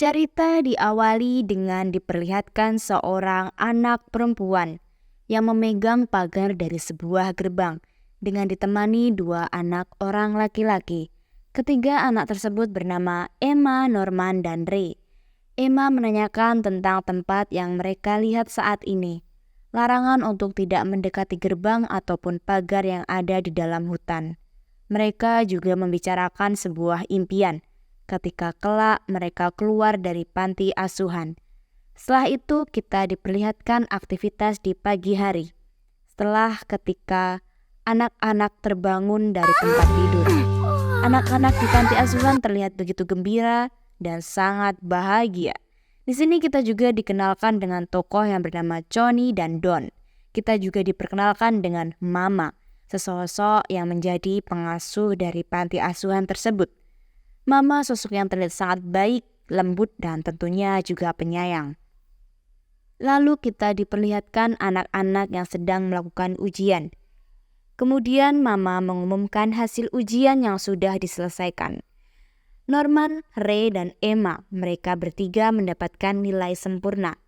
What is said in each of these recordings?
Cerita diawali dengan diperlihatkan seorang anak perempuan yang memegang pagar dari sebuah gerbang dengan ditemani dua anak orang laki-laki. Ketiga anak tersebut bernama Emma, Norman, dan Ray. Emma menanyakan tentang tempat yang mereka lihat saat ini. Larangan untuk tidak mendekati gerbang ataupun pagar yang ada di dalam hutan. Mereka juga membicarakan sebuah impian ketika kelak mereka keluar dari panti asuhan. Setelah itu kita diperlihatkan aktivitas di pagi hari. Setelah ketika anak-anak terbangun dari tempat tidur. Anak-anak di panti asuhan terlihat begitu gembira dan sangat bahagia. Di sini kita juga dikenalkan dengan tokoh yang bernama Johnny dan Don. Kita juga diperkenalkan dengan Mama, sesosok yang menjadi pengasuh dari panti asuhan tersebut. Mama sosok yang terlihat sangat baik, lembut, dan tentunya juga penyayang. Lalu kita diperlihatkan anak-anak yang sedang melakukan ujian. Kemudian Mama mengumumkan hasil ujian yang sudah diselesaikan. Norman, Ray, dan Emma, mereka bertiga mendapatkan nilai sempurna.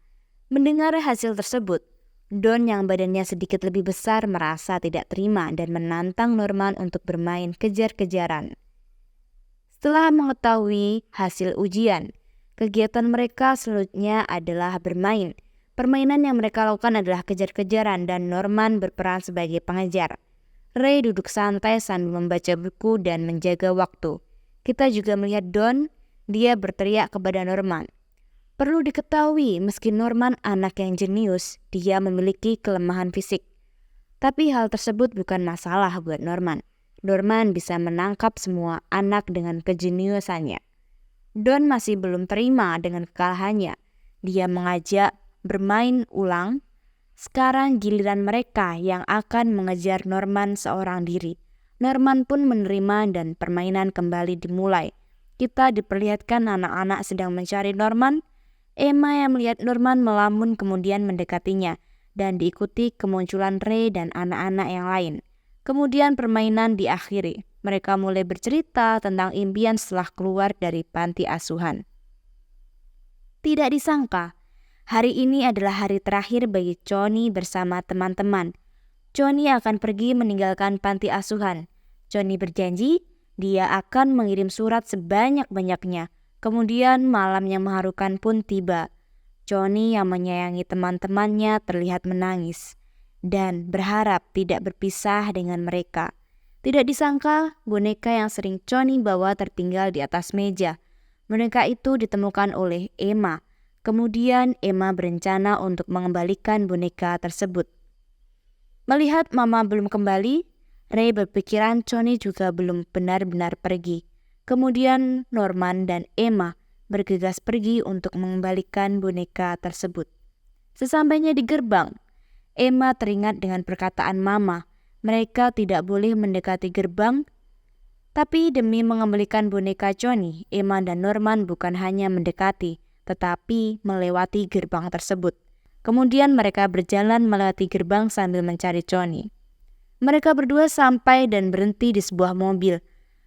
Mendengar hasil tersebut, Don yang badannya sedikit lebih besar merasa tidak terima dan menantang Norman untuk bermain kejar-kejaran. Setelah mengetahui hasil ujian, kegiatan mereka selanjutnya adalah bermain. Permainan yang mereka lakukan adalah kejar-kejaran dan Norman berperan sebagai pengejar. Ray duduk santai sambil membaca buku dan menjaga waktu. Kita juga melihat Don, dia berteriak kepada Norman. Perlu diketahui, meski Norman anak yang jenius, dia memiliki kelemahan fisik. Tapi hal tersebut bukan masalah buat Norman. Norman bisa menangkap semua anak dengan kejeniusannya. Don masih belum terima dengan kekalahannya. Dia mengajak bermain ulang. Sekarang giliran mereka yang akan mengejar Norman seorang diri. Norman pun menerima dan permainan kembali dimulai. Kita diperlihatkan anak-anak sedang mencari Norman. Emma yang melihat Norman melamun kemudian mendekatinya dan diikuti kemunculan Ray dan anak-anak yang lain. Kemudian permainan diakhiri. Mereka mulai bercerita tentang impian setelah keluar dari panti asuhan. Tidak disangka, hari ini adalah hari terakhir bagi Johnny bersama teman-teman. Johnny akan pergi meninggalkan panti asuhan. Johnny berjanji dia akan mengirim surat sebanyak-banyaknya. Kemudian malam yang mengharukan pun tiba. Johnny yang menyayangi teman-temannya terlihat menangis dan berharap tidak berpisah dengan mereka. Tidak disangka, boneka yang sering Johnny bawa tertinggal di atas meja. Boneka itu ditemukan oleh Emma. Kemudian Emma berencana untuk mengembalikan boneka tersebut. Melihat Mama belum kembali, Ray berpikiran Johnny juga belum benar-benar pergi. Kemudian Norman dan Emma bergegas pergi untuk mengembalikan boneka tersebut. Sesampainya di gerbang, Emma teringat dengan perkataan Mama, mereka tidak boleh mendekati gerbang. Tapi demi mengembalikan boneka Johnny, Emma dan Norman bukan hanya mendekati, tetapi melewati gerbang tersebut. Kemudian mereka berjalan melewati gerbang sambil mencari Johnny. Mereka berdua sampai dan berhenti di sebuah mobil.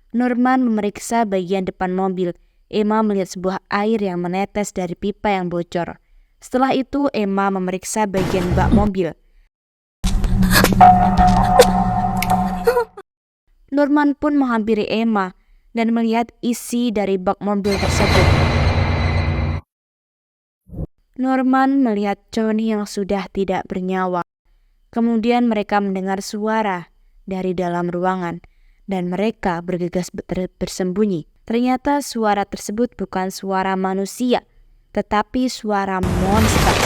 Norman memeriksa bagian depan mobil. Emma melihat sebuah air yang menetes dari pipa yang bocor. Setelah itu Emma memeriksa bagian bak mobil. Norman pun menghampiri Emma dan melihat isi dari bak mobil tersebut. Norman melihat Johnny yang sudah tidak bernyawa. Kemudian mereka mendengar suara dari dalam ruangan dan mereka bergegas bersembunyi. Ternyata suara tersebut bukan suara manusia, tetapi suara monster.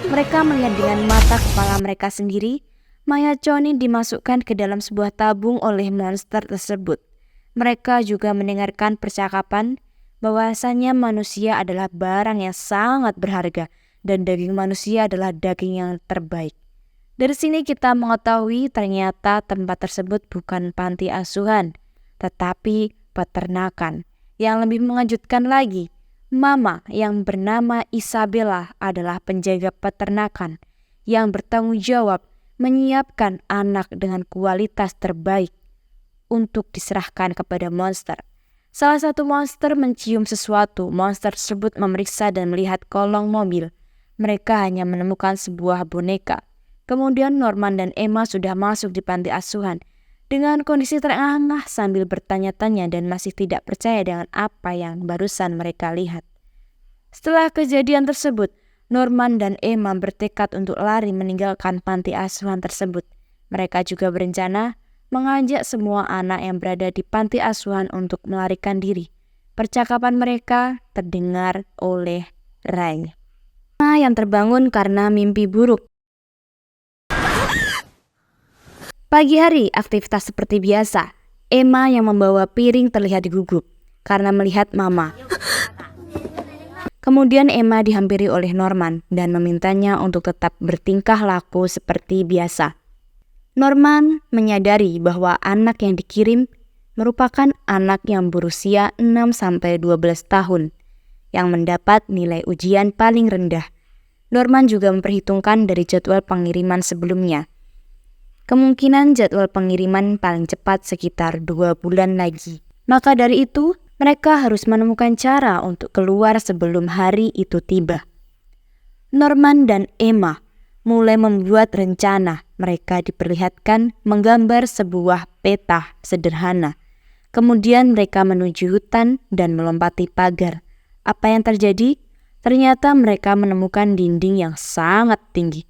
Mereka melihat dengan mata kepala mereka sendiri, mayat Johnny dimasukkan ke dalam sebuah tabung oleh monster tersebut. Mereka juga mendengarkan percakapan bahwasannya manusia adalah barang yang sangat berharga dan daging manusia adalah daging yang terbaik. Dari sini kita mengetahui ternyata tempat tersebut bukan panti asuhan, tetapi peternakan. Yang lebih mengejutkan lagi, Mama yang bernama Isabella adalah penjaga peternakan yang bertanggung jawab menyiapkan anak dengan kualitas terbaik untuk diserahkan kepada monster. Salah satu monster mencium sesuatu. Monster tersebut memeriksa dan melihat kolong mobil. Mereka hanya menemukan sebuah boneka. Kemudian Norman dan Emma sudah masuk di panti asuhan dengan kondisi terengah-engah sambil bertanya-tanya dan masih tidak percaya dengan apa yang barusan mereka lihat. Setelah kejadian tersebut, Norman dan Emma bertekad untuk lari meninggalkan panti asuhan tersebut. Mereka juga berencana mengajak semua anak yang berada di panti asuhan untuk melarikan diri. Percakapan mereka terdengar oleh Ray. Emma yang terbangun karena mimpi buruk. Pagi hari, aktivitas seperti biasa. Emma yang membawa piring terlihat gugup karena melihat Mama. Kemudian Emma dihampiri oleh Norman dan memintanya untuk tetap bertingkah laku seperti biasa. Norman menyadari bahwa anak yang dikirim merupakan anak yang berusia 6-12 tahun yang mendapat nilai ujian paling rendah. Norman juga memperhitungkan dari jadwal pengiriman sebelumnya. Kemungkinan jadwal pengiriman paling cepat sekitar 2 bulan lagi. Maka dari itu, mereka harus menemukan cara untuk keluar sebelum hari itu tiba. Norman dan Emma mulai membuat rencana. Mereka diperlihatkan menggambar sebuah peta sederhana. Kemudian mereka menuju hutan dan melompati pagar. Apa yang terjadi? Ternyata mereka menemukan dinding yang sangat tinggi.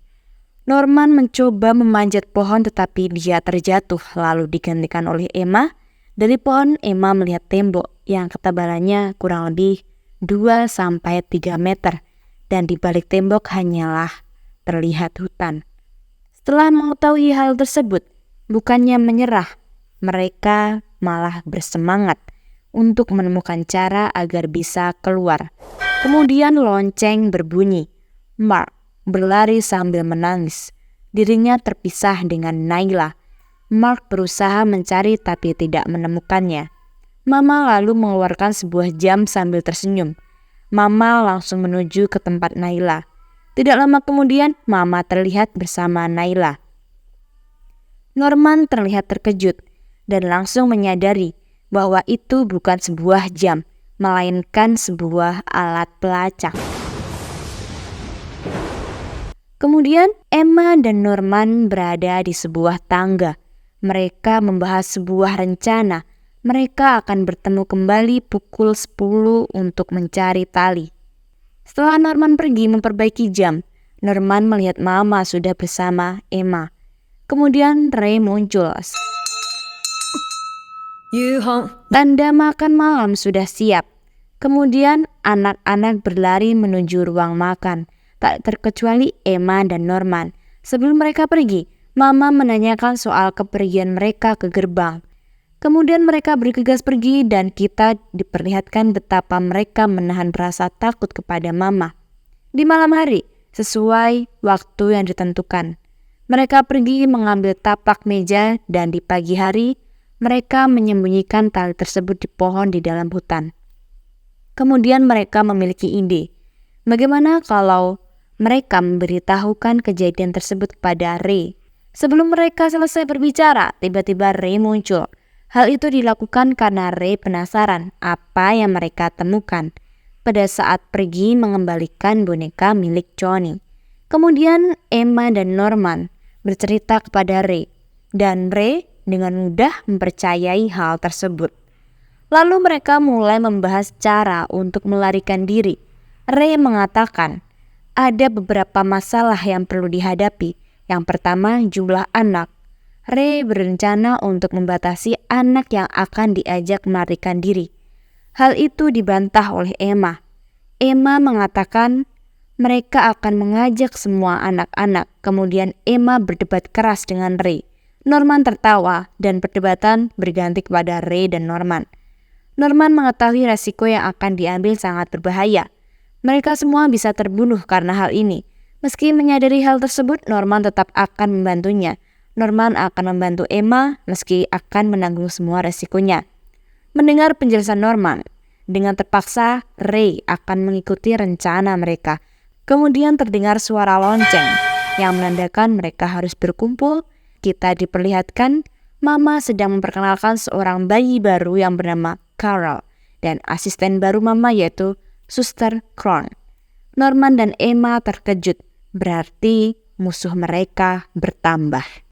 Norman mencoba memanjat pohon tetapi dia terjatuh lalu digantikan oleh Emma. Dari pohon, Emma melihat tembok yang ketebalannya kurang lebih 2-3 meter dan di balik tembok hanyalah terlihat hutan. Setelah mengetahui hal tersebut, bukannya menyerah, mereka malah bersemangat untuk menemukan cara agar bisa keluar. Kemudian lonceng berbunyi. Mark berlari sambil menangis. Dirinya terpisah dengan Naila. Mark berusaha mencari tapi tidak menemukannya. Mama lalu mengeluarkan sebuah jam sambil tersenyum. Mama langsung menuju ke tempat Naila. Tidak lama kemudian, Mama terlihat bersama Naila. Norman terlihat terkejut dan langsung menyadari bahwa itu bukan sebuah jam, melainkan sebuah alat pelacak. Kemudian, Emma dan Norman berada di sebuah tangga. Mereka membahas sebuah rencana. Mereka akan bertemu kembali pukul 10 untuk mencari tali. Setelah Norman pergi memperbaiki jam, Norman melihat Mama sudah bersama Emma. Kemudian Ray muncul. Tanda makan malam sudah siap. Kemudian anak-anak berlari menuju ruang makan, tak terkecuali Emma dan Norman. Sebelum mereka pergi, Mama menanyakan soal kepergian mereka ke gerbang. Kemudian mereka bergegas pergi dan kita diperlihatkan betapa mereka menahan rasa takut kepada Mama. Di malam hari, sesuai waktu yang ditentukan, mereka pergi mengambil taplak meja dan di pagi hari, mereka menyembunyikan tali tersebut di pohon di dalam hutan. Kemudian mereka memiliki ide. Bagaimana kalau mereka memberitahukan kejadian tersebut kepada Ray? Sebelum mereka selesai berbicara, tiba-tiba Ray muncul. Hal itu dilakukan karena Ray penasaran apa yang mereka temukan pada saat pergi mengembalikan boneka milik Johnny. Kemudian Emma dan Norman bercerita kepada Ray dan Ray dengan mudah mempercayai hal tersebut. Lalu mereka mulai membahas cara untuk melarikan diri. Ray mengatakan ada beberapa masalah yang perlu dihadapi. Yang pertama, jumlah anak. Ray berencana untuk membatasi anak yang akan diajak melarikan diri. Hal itu dibantah oleh Emma. Emma mengatakan mereka akan mengajak semua anak-anak. Kemudian Emma berdebat keras dengan Ray. Norman tertawa dan perdebatan berganti kepada Ray dan Norman. Norman mengetahui resiko yang akan diambil sangat berbahaya. Mereka semua bisa terbunuh karena hal ini. Meski menyadari hal tersebut, Norman tetap akan membantunya. Norman akan membantu Emma meski akan menanggung semua resikonya. Mendengar penjelasan Norman, dengan terpaksa Ray akan mengikuti rencana mereka. Kemudian terdengar suara lonceng yang menandakan mereka harus berkumpul. Kita diperlihatkan Mama sedang memperkenalkan seorang bayi baru yang bernama Carol. dan asisten baru Mama yaitu Suster Crown. Norman dan Emma terkejut, berarti musuh mereka bertambah.